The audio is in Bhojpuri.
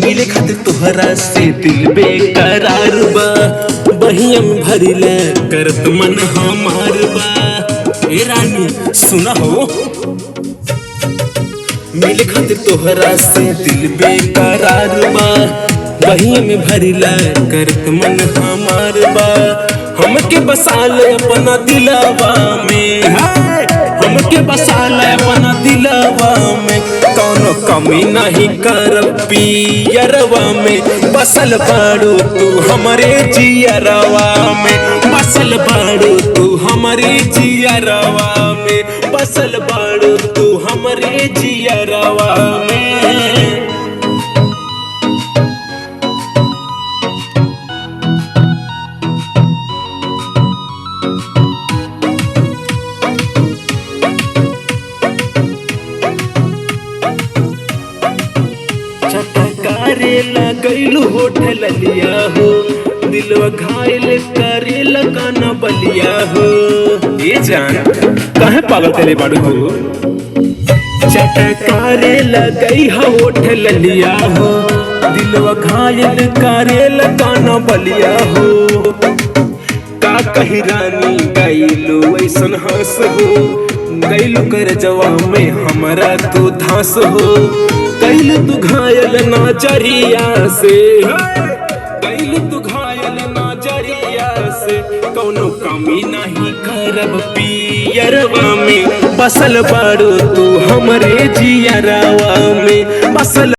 मिले खातिर तोहरा से दिल बेकरार बा, बहिया में भरिले करत मन हमार बा। ए रानी सुना हो, मिले खातिर तोहरा से दिल बेकरार बा, बहिया में भरिले करत मन हमार बा। हमके बसा ले अपना दिलवा में, हमके बसा ले अपना दिलवा में, कौनो कमी नहीं कर पियरवा में। बसल बाड़ू तू हमारे जियरवा में, बसल बाड़ू तू हमारे जियरवा में, बसल बाड़ू तू हमारे जियरवा में। करेला गैलू होठल लिया हो, दिलवा घायल करेला काना बलिया हो। ये जान काहे पागल करे बाड़ू हो, चटकारे लगई हो होठल लिया हो, दिलवा घायल करेला काना बलिया हो। का कही रानी गैलू ऐसन हंस हो, गैलू कर जवा में हमारा तू धांस हो। कैल तू घायल नजरिया से, कैल तू घायल नजरिया से, कौनो कमी नहीं करब पियरवा में। बसल बाड़ू तू हमरे जियरवा में, बसल